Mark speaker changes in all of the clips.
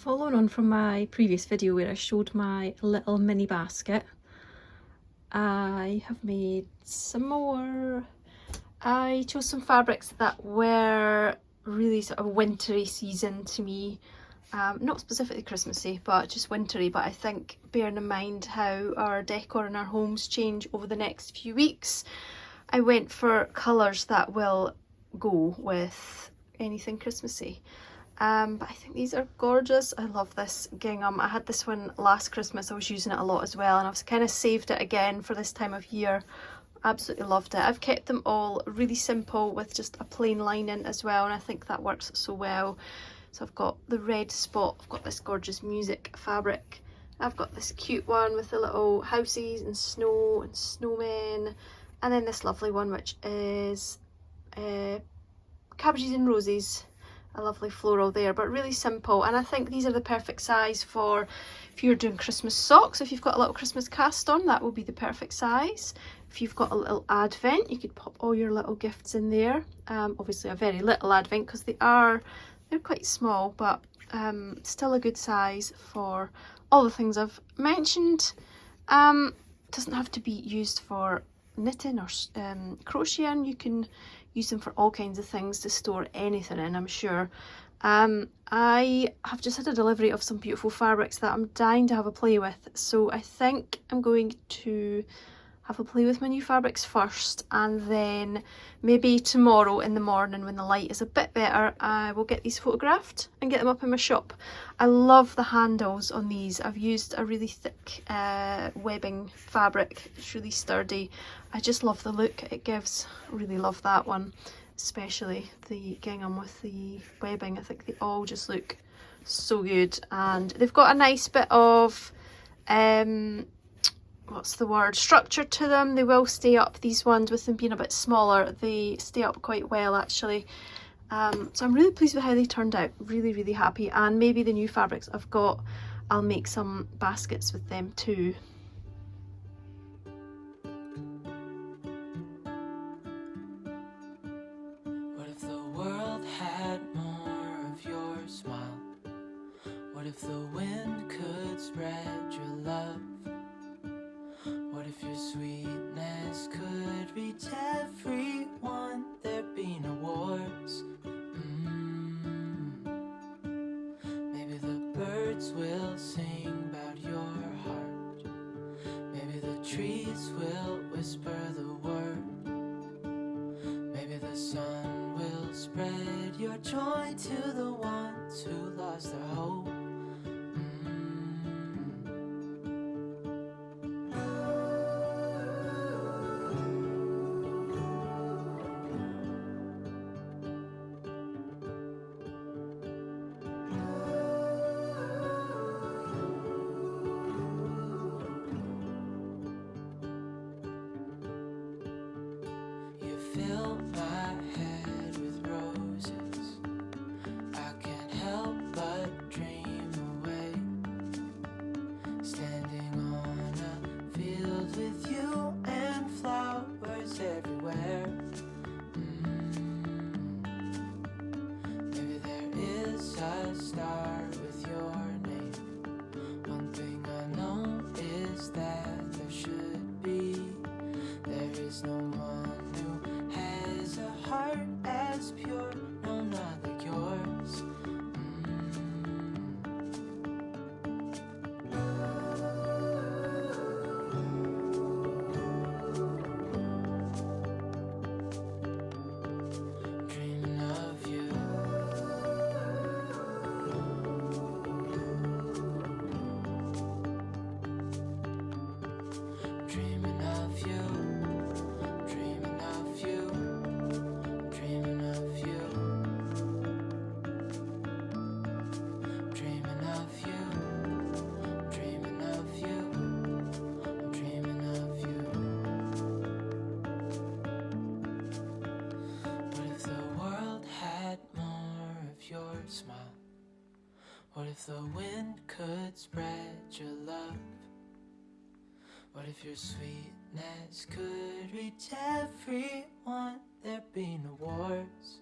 Speaker 1: Following on from my previous video where I showed my little mini basket, I have made some more. I chose some fabrics that were really sort of wintry season to me. Not specifically Christmassy, but just wintry. But I think, bearing in mind how our decor in our homes change over the next few weeks, I went for colours that will go with anything Christmassy. But I think these are gorgeous. I love this gingham. I had this one last Christmas. I was using it a lot as well, and I've kind of saved it again for this time of year. Absolutely loved it. I've kept them all really simple with just a plain lining as well, and I think that works so well. So I've got the red spot, I've got this gorgeous music fabric, I've got this cute one with the little houses and snow and snowmen, and then this lovely one which is cabbages and roses. A lovely floral there, but really simple. And I think these are the perfect size for if you're doing Christmas socks. If you've got a little Christmas cast on, that will be the perfect size. If you've got a little advent, you could pop all your little gifts in there. Obviously a very little advent because they're quite small, but still a good size for all the things I've mentioned. Doesn't have to be used for knitting or crocheting. You can use them for all kinds of things to store anything in, I'm sure. I have just had a delivery of some beautiful fabrics that I'm dying to have a play with, so I think I'm going to have a play with my new fabrics first, and then maybe tomorrow in the morning when the light is a bit better, I will get these photographed and get them up in my shop. I love the handles on these. I've used a really thick webbing fabric. It's really sturdy. I just love the look it gives. Really love that one, especially the gingham with the webbing. I think they all just look so good, and they've got a nice bit of what's the word, structure to them. They will stay up, these ones, with them being a bit smaller, they stay up quite well actually. So I'm really pleased with how they turned out. Really happy, and maybe the new fabrics I've got, I'll make some baskets with them too.
Speaker 2: What if the world had more of your smile? What if the wind could spread your love? What if your sweetness could reach everyone? There'd be no wars. Maybe the birds will sing about your heart. Maybe the trees will whisper the word. Maybe the sun will spread your joy to the ones who lost their hope. Fill my head with roses. I can't help but dream away. Standing on a field with you and flowers everywhere. Maybe there is a star with your name. One thing I know is that there should be. There is no one who has a heart as pure, no, not like yours. Dreaming of you. Dreaming of you. Dreaming of you. Dreaming of you. Dreaming of you. Dreaming of you. I'm dreaming of you. What if the world had more of your smile? What if the wind could spread your love? What if your sweetness could reach everyone? There'd be no wars.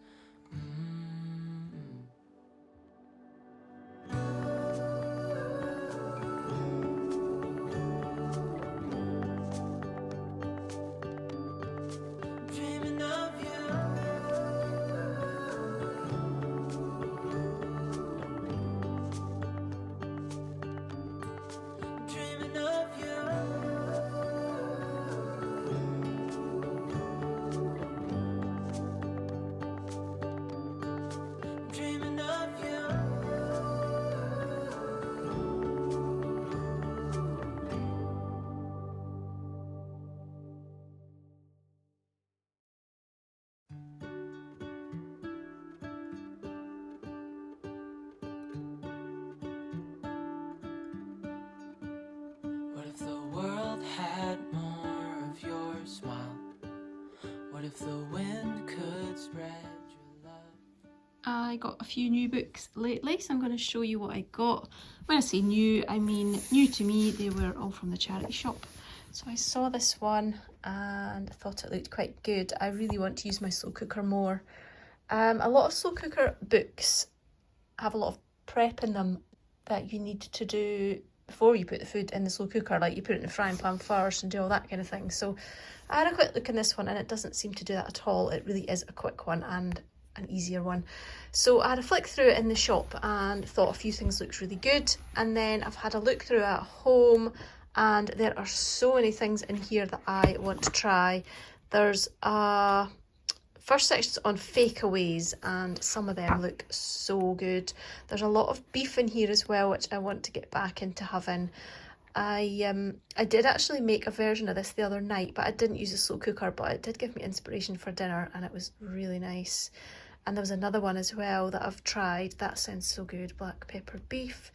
Speaker 2: What if the wind could spread your love?
Speaker 1: I got a few new books lately, so I'm going to show you what I got. When I say new, I mean new to me. They were all from the charity shop. So I saw this one and I thought it looked quite good. I really want to use my slow cooker more. A lot of slow cooker books have a lot of prep in them that you need to do before you put the food in the slow cooker, like you put it in the frying pan first and do all that kind of thing. So I had a quick look in this one and it doesn't seem to do that at all. It really is a quick one and an easier one. So I had a flick through it in the shop and thought a few things looked really good, and then I've had a look through at home and there are so many things in here that I want to try. There's first section's on fakeaways and some of them look so good. There's a lot of beef in here as well, which I want to get back into having. I did actually make a version of this the other night, but I didn't use a slow cooker, but it did give me inspiration for dinner and it was really nice. And there was another one as well that I've tried. That sounds so good, black pepper beef.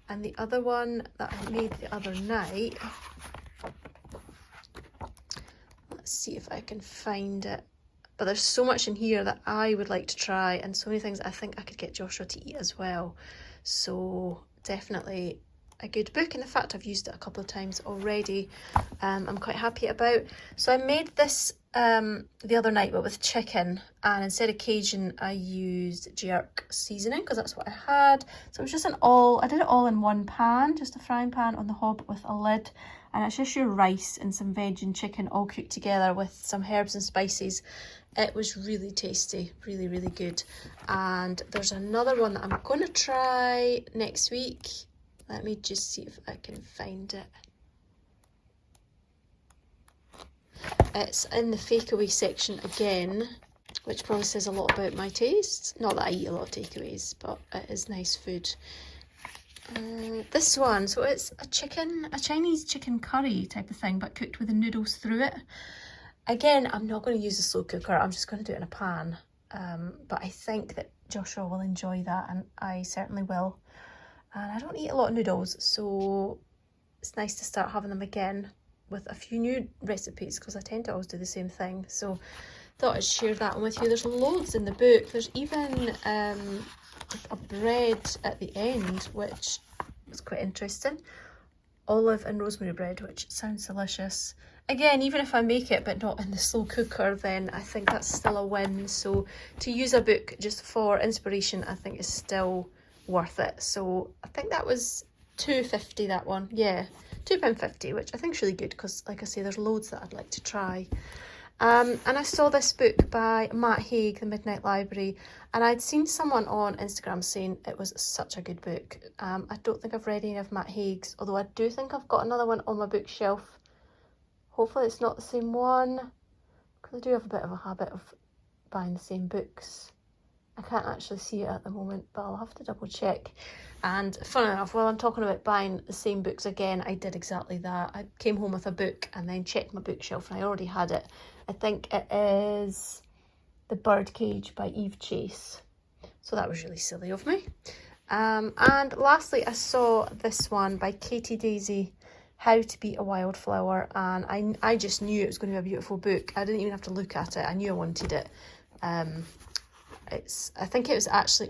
Speaker 1: And the other one that I made the other night, let's see if I can find it. But there's so much in here that I would like to try and so many things I think I could get Joshua to eat as well. So definitely a good book, and in fact I've used it a couple of times already. I'm quite happy about. So I made this the other night but with chicken, and instead of Cajun I used jerk seasoning because that's what I had. So it was just I did it all in one pan, just a frying pan on the hob with a lid, and it's just your rice and some veg and chicken all cooked together with some herbs and spices. It was really tasty, really, really good. And there's another one that I'm going to try next week. Let me just see if I can find it. It's in the fakeaway section again, which probably says a lot about my taste. Not that I eat a lot of takeaways, but it is nice food. This one, so it's a Chinese chicken curry type of thing, but cooked with the noodles through it. Again, I'm not going to use a slow cooker, I'm just going to do it in a pan. But I think that Joshua will enjoy that, and I certainly will. And I don't eat a lot of noodles, so it's nice to start having them again with a few new recipes, because I tend to always do the same thing. So thought I'd share that one with you. There's loads in the book. There's even a bread at the end, which was quite interesting. Olive and rosemary bread, which sounds delicious. Again, even if I make it but not in the slow cooker, then I think that's still a win. So to use a book just for inspiration, I think is still worth it. So I think that was £2.50, that one. Yeah, £2.50, which I think is really good because, like I say, there's loads that I'd like to try. And I saw this book by Matt Haig, The Midnight Library, and I'd seen someone on Instagram saying it was such a good book. I don't think I've read any of Matt Haig's, although I do think I've got another one on my bookshelf. Hopefully it's not the same one, because I do have a bit of a habit of buying the same books. I can't actually see it at the moment, but I'll have to double check. And fun enough, while I'm talking about buying the same books again, I did exactly that. I came home with a book and then checked my bookshelf and I already had it. I think it is The Birdcage by Eve Chase. So that was really silly of me. And lastly, I saw this one by Katie Daisy, How to Be a Wildflower, and I just knew it was going to be a beautiful book. I didn't even have to look at it. I knew I wanted it. I think it was actually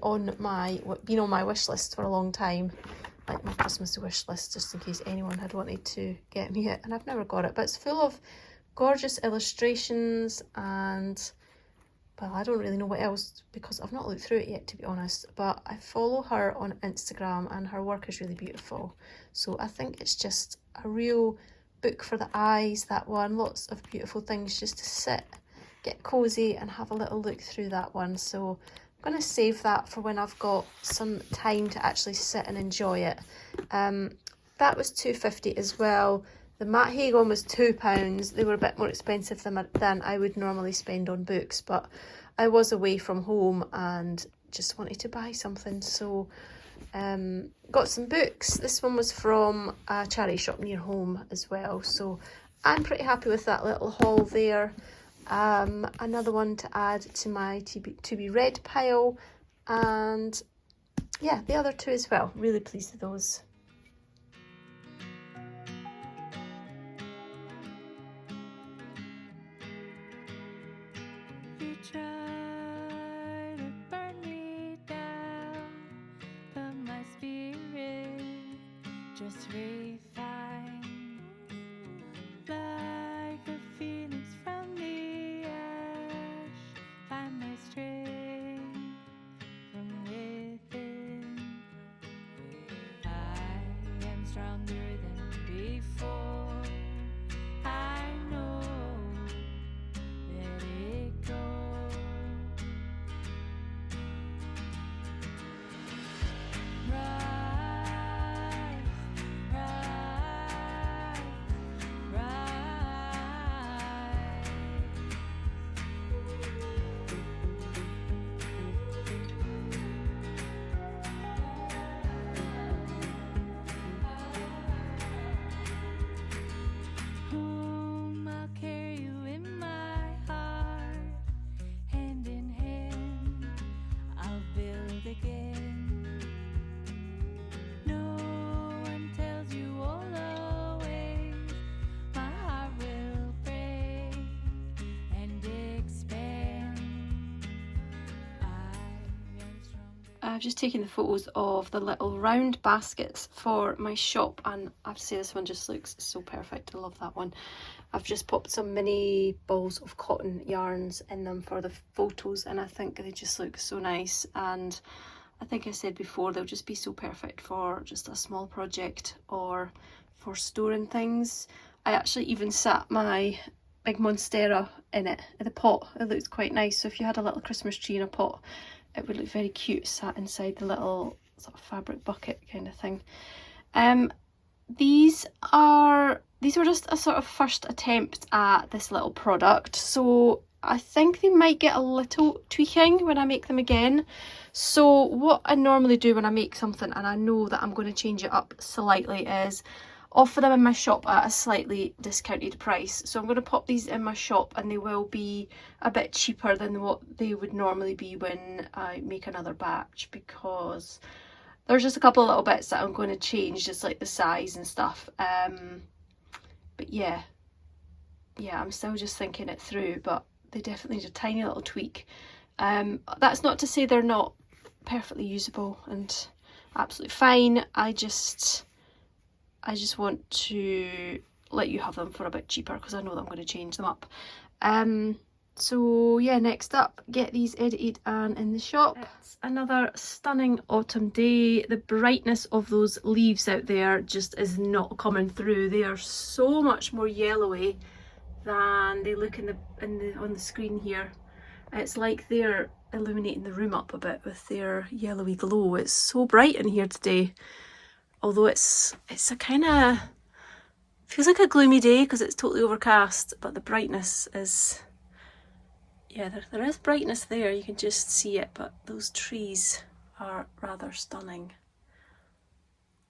Speaker 1: been on my wish list for a long time, like my Christmas wish list, just in case anyone had wanted to get me it, and I've never got it. But it's full of gorgeous illustrations, and well, I don't really know what else because I've not looked through it yet, to be honest, but I follow her on Instagram and her work is really beautiful. So I think it's just a real book for the eyes, that one. Lots of beautiful things just to sit, get cozy and have a little look through that one. So I'm going to save that for when I've got some time to actually sit and enjoy it. That was £2.50 as well. The Matt Haig one was £2. They were a bit more expensive than I would normally spend on books, but I was away from home and just wanted to buy something, so got some books. This one was from a charity shop near home as well, so I'm pretty happy with that little haul there. Another one to add to my to be read pile, and yeah, the other two as well. Really pleased with those.
Speaker 2: You try to burn me down, but my spirit just refines like a phoenix from the ash. Find my strength from within. I am stronger than before. I know, let it go. Rise, rise, Home, I'll carry you in my heart. Hand in hand, I'll build again. No one tells you all always. My heart will break and expand. I am stronger.
Speaker 1: I've just taken the photos of the little round baskets for my shop, and I have to say this one just looks so perfect. I love that one. I've just popped some mini balls of cotton yarns in them for the photos, and I think they just look so nice, and I think I said before they'll just be so perfect for just a small project or for storing things. I actually even sat my big monstera in it, in the pot. It looks quite nice, so if you had a little Christmas tree in a pot, it would look very cute sat inside the little sort of fabric bucket kind of thing. These were just a sort of first attempt at this little product, so I think they might get a little tweaking when I make them again. So what I normally do when I make something and I know that I'm going to change it up slightly is offer them in my shop at a slightly discounted price. So I'm going to pop these in my shop and they will be a bit cheaper than what they would normally be when I make another batch, because there's just a couple of little bits that I'm going to change, just like the size and stuff. But yeah, I'm still just thinking it through, but they definitely need a tiny little tweak. That's not to say they're not perfectly usable and absolutely fine. I just want to let you have them for a bit cheaper because I know that I'm going to change them up. So yeah, next up, get these edited and in the shop. It's another stunning autumn day. The brightness of those leaves out there just is not coming through. They are so much more yellowy than they look on the screen here. It's like they're illuminating the room up a bit with their yellowy glow. It's so bright in here today. Although it's a kind of, feels like a gloomy day because it's totally overcast, but the brightness is, yeah, there is brightness there, you can just see it, but those trees are rather stunning.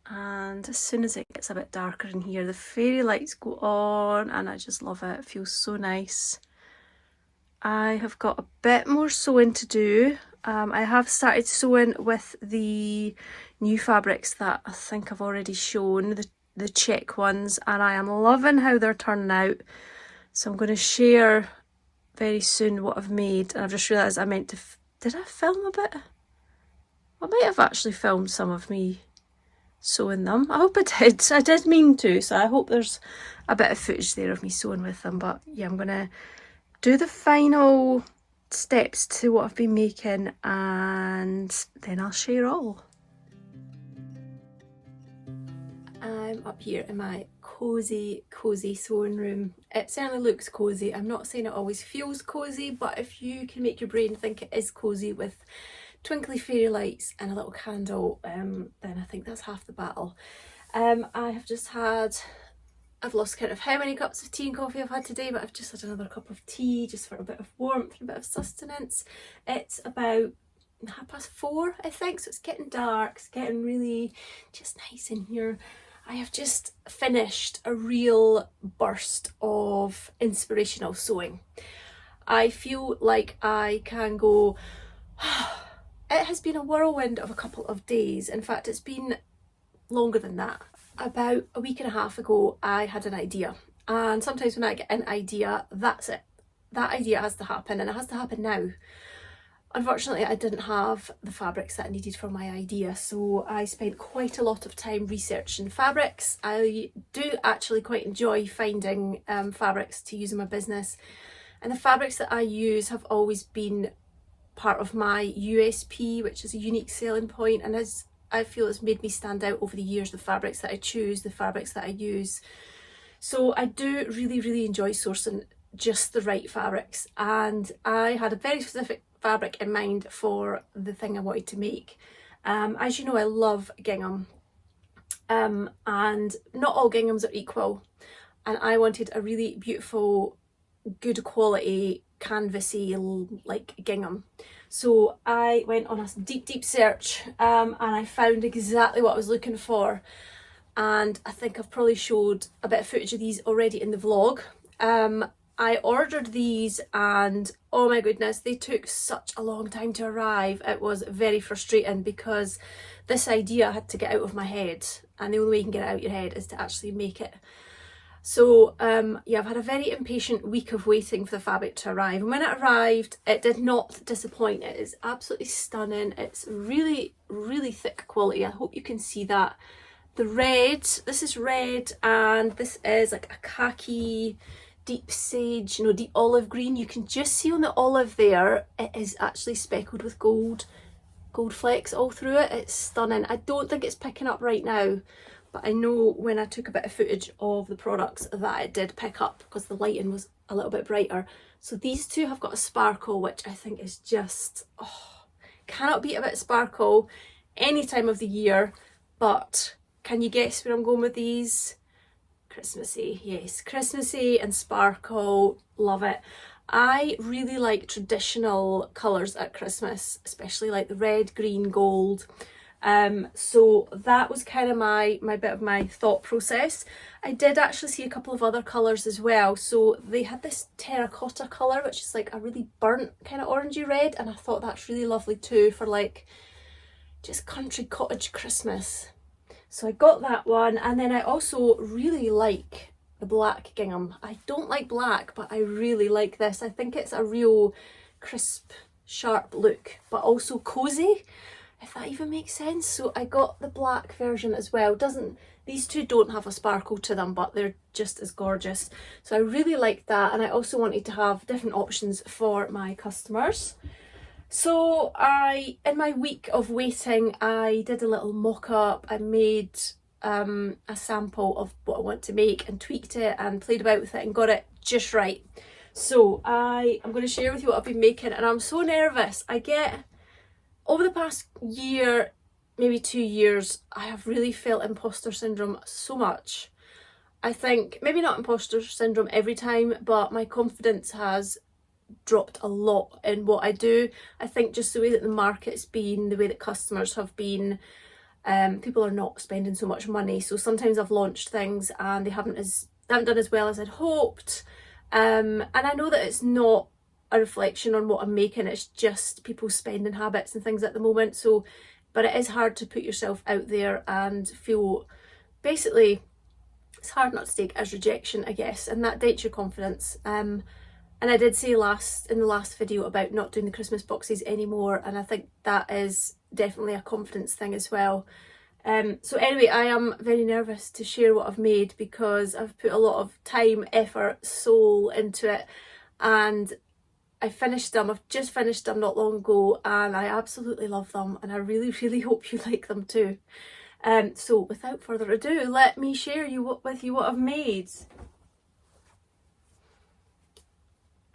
Speaker 1: And as soon as it gets a bit darker in here, the fairy lights go on and I just love it. It feels so nice. I have got a bit more sewing to do. I have started sewing with the new fabrics that I think I've already shown, the check ones, and I am loving how they're turning out. So I'm going to share very soon what I've made. And I've just realised I meant to, did I film a bit? I might have actually filmed some of me sewing them. I hope I did. I did mean to, so I hope there's a bit of footage there of me sewing with them. But yeah, I'm going to do the final steps to what I've been making and then I'll share all. I'm up here in my cozy sewing room. It certainly looks cozy. I'm not saying it always feels cozy, but if you can make your brain think it is cozy with twinkly fairy lights and a little candle, then I think that's half the battle. I have just had, I've lost count of how many cups of tea and coffee I've had today, but I've just had another cup of tea just for a bit of warmth and a bit of sustenance. It's about 4:30, I think, so it's getting dark, it's getting really just nice in here. I have just finished a real burst of inspirational sewing. I feel like I can go, it has been a whirlwind of a couple of days. In fact, it's been longer than that. About a week and a half ago, I had an idea. And sometimes when I get an idea, that's it. that idea has to happen, and it has to happen now. Unfortunately, I didn't have the fabrics that I needed for my idea, so I spent quite a lot of time researching fabrics. I do actually quite enjoy finding fabrics to use in my business, and the fabrics that I use have always been part of my USP, which is a unique selling point, and as I feel it's made me stand out over the years, the fabrics that I choose, the fabrics that I use. So I do really enjoy sourcing just the right fabrics, and I had a very specific fabric in mind for the thing I wanted to make. As you know, I love gingham, and not all ginghams are equal, and I wanted a really beautiful, good quality, canvasy like gingham. So I went on a deep search, and I found exactly what I was looking for, and I think I've probably showed a bit of footage of these already in the vlog. I ordered these, and oh my goodness, they took such a long time to arrive. It was very frustrating because this idea had to get out of my head, and the only way you can get it out of your head is to actually make it. So yeah, I've had a very impatient week of waiting for the fabric to arrive, and when it arrived, it did not disappoint. It is absolutely stunning. It's really thick quality. I hope you can see that. The red, this is red, and this is like a khaki, deep sage, you know, deep olive green. You can just see on the olive there, it is actually speckled with gold flecks all through it. It's stunning. I don't think it's picking up right now, but I know when I took a bit of footage of the products that it did pick up because the lighting was a little bit brighter. So these two have got a sparkle, which I think is just, oh, cannot beat a bit of sparkle any time of the year. But can you guess where I'm going with these? Christmassy, yes, Christmassy and sparkle, love it. I really like traditional colours at Christmas, especially like the red, green, gold. So that was kind of my bit of my thought process. I did actually see a couple of other colours as well. So they had this terracotta colour, which is like a really burnt kind of orangey red, and I thought that's really lovely too for like just country cottage Christmas. So I got that one, and then I also really like the black gingham. I don't like black, but I really like this. I think it's a real crisp, sharp look, but also cozy, if that even makes sense. So I got the black version as well. These two don't have a sparkle to them, but they're just as gorgeous. So I really like that, and I also wanted to have different options for my customers. So in my week of waiting, I did a little mock-up. I made a sample of what I want to make and tweaked it and played about with it and got it just right. So I'm going to share with you what I've been making, and I'm so nervous. Over the past year, maybe 2 years, I have really felt imposter syndrome so much. I think maybe not imposter syndrome every time, but my confidence has dropped a lot in what I do. I think just the way that the market's been, the way that customers have been, people are not spending so much money. So sometimes I've launched things and they haven't done as well as I'd hoped. And I know that it's not a reflection on what I'm making, it's just people's spending habits and things at the moment. So, but it is hard to put yourself out there and feel, basically, it's hard not to take it as rejection, I guess, and that dates your confidence. And I did say in the last video about not doing the Christmas boxes anymore, and I think that is definitely a confidence thing as well. So anyway, I am very nervous to share what I've made because I've put a lot of time, effort, soul into it, and I've just finished them not long ago, and I absolutely love them, and I really hope you like them too. So without further ado, let me share with you what I've made.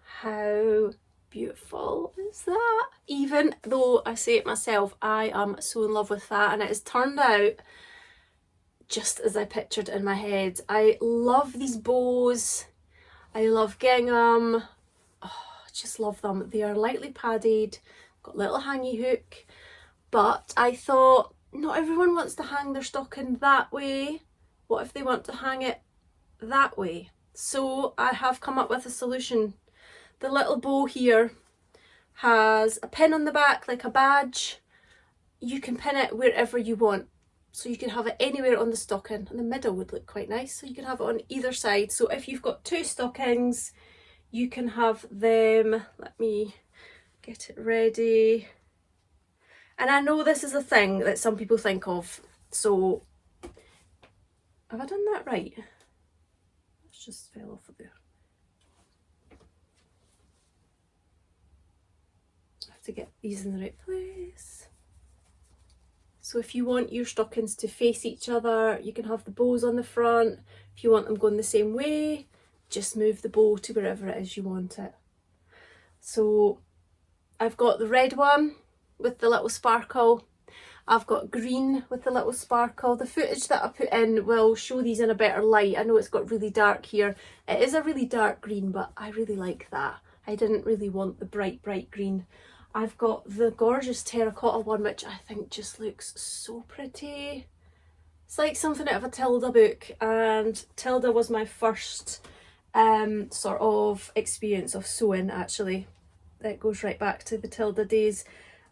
Speaker 1: How beautiful is that? Even though I say it myself, I am so in love with that, and it has turned out just as I pictured in my head. I love these bows. I love gingham. Oh, I just love them. They are lightly padded, got a little hangy hook, but I thought not everyone wants to hang their stocking that way. What if they want to hang it that way? So I have come up with a solution. The little bow here has a pin on the back, like a badge. You can pin it wherever you want. So you can have it anywhere on the stocking, and the middle would look quite nice. So you can have it on either side. So if you've got two stockings, you can have them, let me get it ready. And I know this is a thing that some people think of, so have I done that right? It's just fell off of there. I have to get these in the right place. So if you want your stockings to face each other, you can have the bows on the front. If you want them going the same way, just move the bow to wherever it is you want it. So I've got the red one with the little sparkle. I've got green with the little sparkle. The footage that I put in will show these in a better light. I know it's got really dark here. It is a really dark green, but I really like that. I didn't really want the bright, bright green. I've got the gorgeous terracotta one, which I think just looks so pretty. It's like something out of a Tilda book, and Tilda was my first sort of experience of sewing, actually. It goes right back to the Tilda days,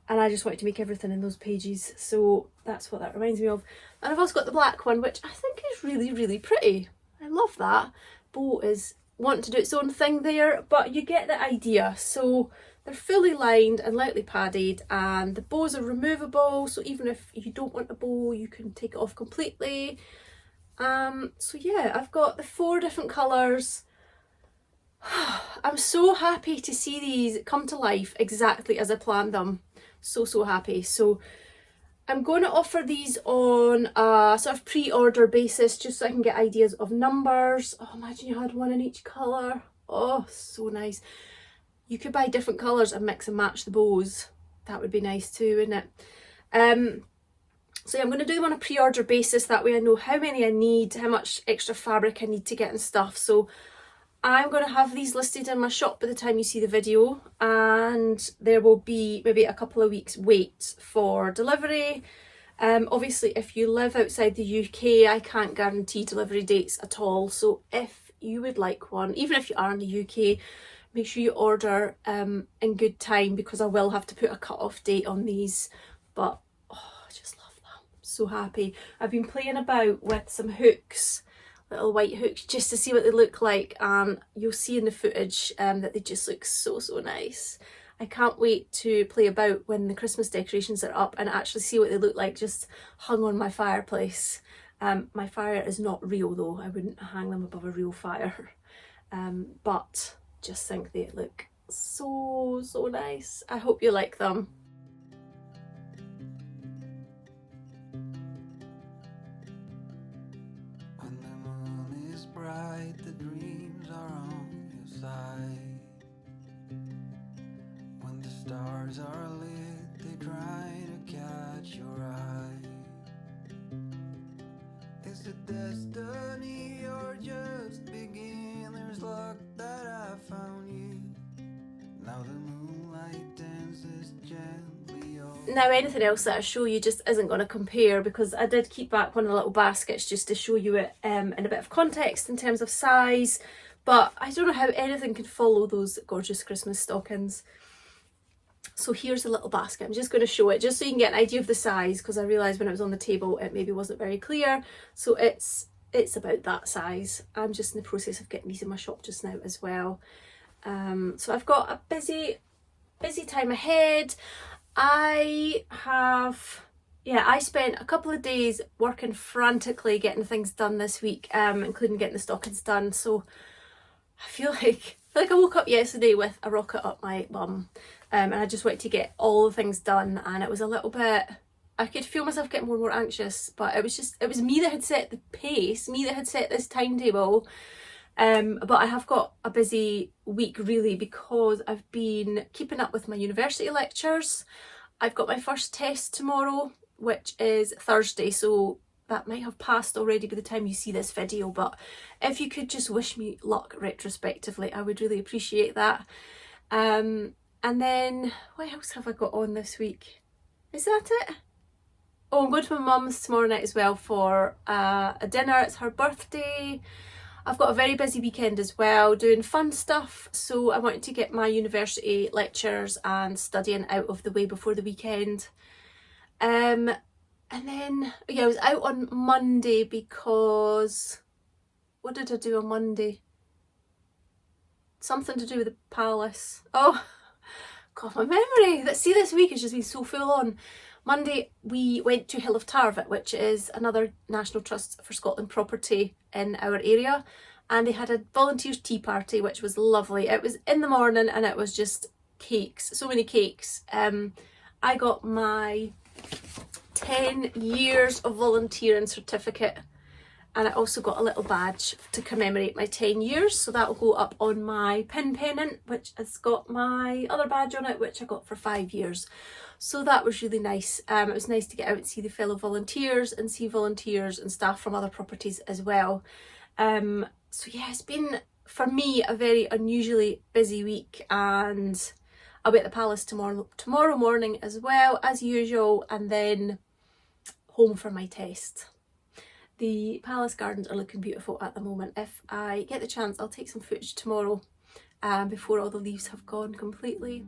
Speaker 1: and I just wanted to make everything in those pages, so that's what that reminds me of. And I've also got the black one, which I think is really, really pretty. I love that. Bow is wanting to do its own thing there, but you get the idea. So they're fully lined and lightly padded, and the bows are removable, so even if you don't want a bow, you can take it off completely. So yeah, I've got the 4 different colours. I'm so happy to see these come to life exactly as I planned them. So happy. So I'm going to offer these on a sort of pre-order basis, just so I can get ideas of numbers. Oh, imagine you had one in each colour. Oh, so nice. You could buy different colours and mix and match the bows. That would be nice too, wouldn't it? So yeah, I'm going to do them on a pre-order basis. That way I know how many I need, how much extra fabric I need to get and stuff. So I'm going to have these listed in my shop by the time you see the video, and there will be maybe a couple of weeks wait for delivery. Obviously if you live outside the UK, I can't guarantee delivery dates at all, so if you would like one, even if you are in the UK, make sure you order in good time, because I will have to put a cut-off date on these. But oh, I just love them. I'm so happy. I've been playing about with some hooks, little white hooks, just to see what they look like, and you'll see in the footage that they just look so nice. I can't wait to play about when the Christmas decorations are up and actually see what they look like just hung on my fireplace. My fire is not real though, I wouldn't hang them above a real fire, but just think they look so nice. I hope you like them.
Speaker 2: The dreams are on your side. When the stars are lit, they try to catch your eye. Is it destiny or just beginner's luck that I found you? Now the moonlight dances gently over.
Speaker 1: Now anything else that I show you just isn't going to compare, because I did keep back one of the little baskets just to show you it in a bit of context in terms of size, but I don't know how anything can follow those gorgeous Christmas stockings. So here's a little basket. I'm just going to show it just so you can get an idea of the size, because I realised when it was on the table it maybe wasn't very clear. So it's about that size. I'm just in the process of getting these in my shop just now as well. So I've got a busy time ahead. I spent a couple of days working frantically getting things done this week, including getting the stockings done. So I feel like I woke up yesterday with a rocket up my bum, and I just wanted to get all the things done, and it was a little bit, I could feel myself getting more and more anxious, but it was me that had set the pace, me that had set this timetable. But I have got a busy week really, because I've been keeping up with my university lectures. I've got my first test tomorrow, which is Thursday, so that might have passed already by the time you see this video, but if you could just wish me luck retrospectively, I would really appreciate that. And then what else have I got on this week? Is that it? Oh, I'm going to my mum's tomorrow night as well for a dinner. It's her birthday. I've got a very busy weekend as well, doing fun stuff, so I wanted to get my university lectures and studying out of the way before the weekend. And then, yeah, I was out on Monday because, what did I do on Monday? something to do with the palace. Oh, God, my memory. See, this week has just been so full on. Monday we went to Hill of Tarvet, which is another National Trust for Scotland property in our area, and they had a volunteers tea party, which was lovely. It was in the morning and it was just cakes, so many cakes. I got my 10 years of volunteering certificate, and I also got a little badge to commemorate my 10 years, so that will go up on my pin pennant, which has got my other badge on it, which I got for 5 years. So that was really nice. It was nice to get out and see the fellow volunteers and see volunteers and staff from other properties as well. So yeah, it's been, for me, a very unusually busy week, and I'll be at the palace tomorrow morning as well, as usual, and then home for my test. The palace gardens are looking beautiful at the moment. If I get the chance, I'll take some footage tomorrow before all the leaves have gone completely.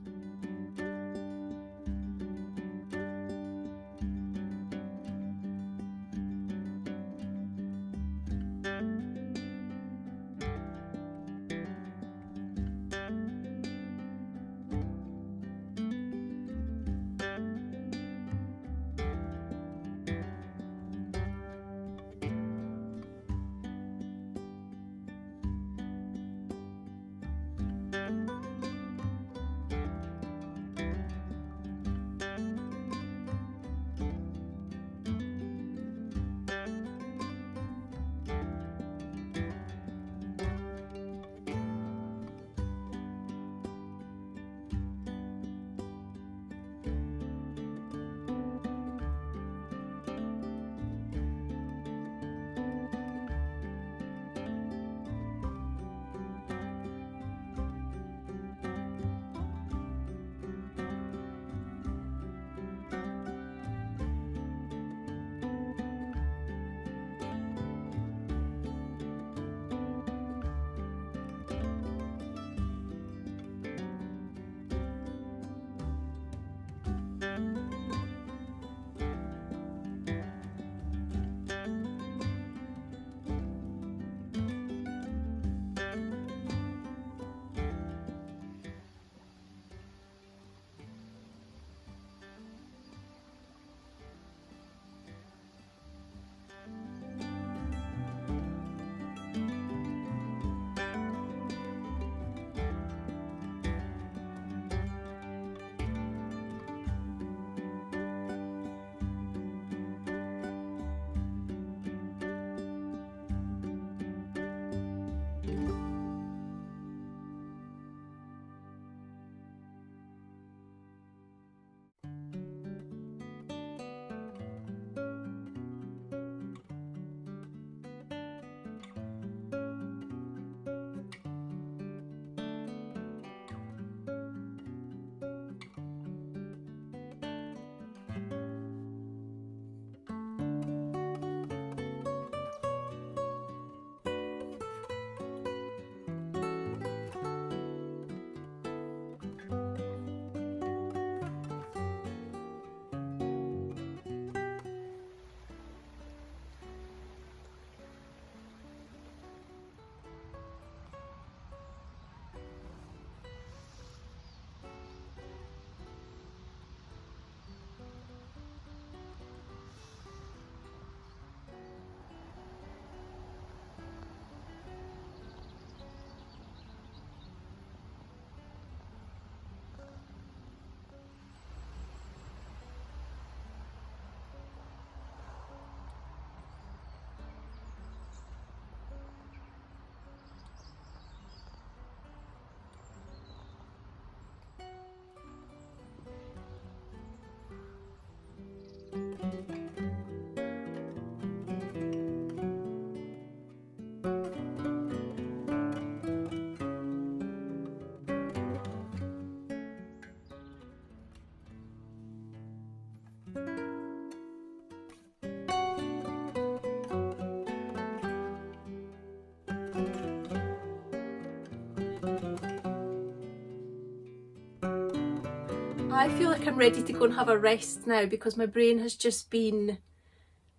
Speaker 1: I feel like I'm ready to go and have a rest now, because my brain has just been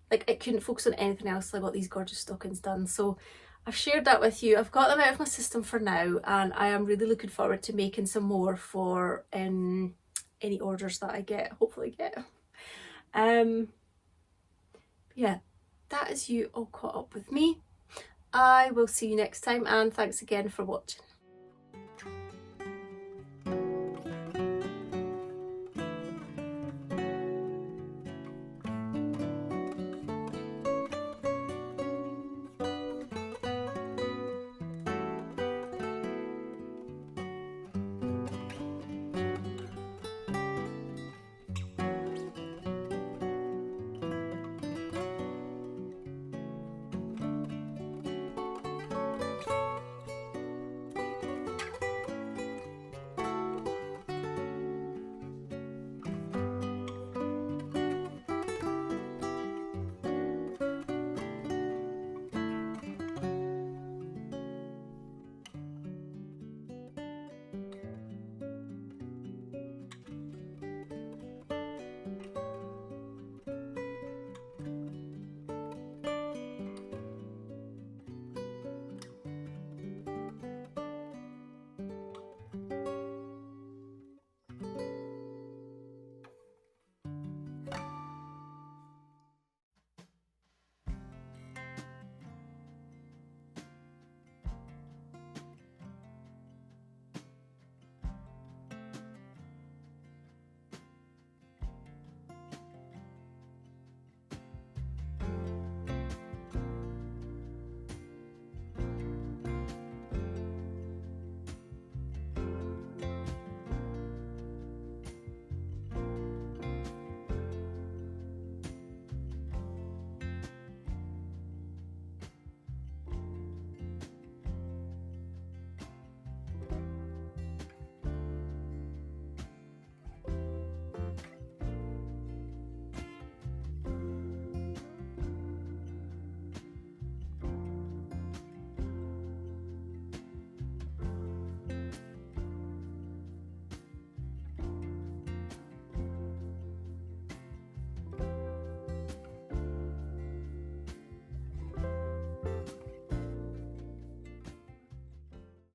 Speaker 1: like, it couldn't focus on anything else till I got these gorgeous stockings done. So I've shared that with you. I've got them out of my system for now, and I am really looking forward to making some more for any orders that I hopefully get. Yeah, that is you all caught up with me. I will see you next time, and thanks again for watching.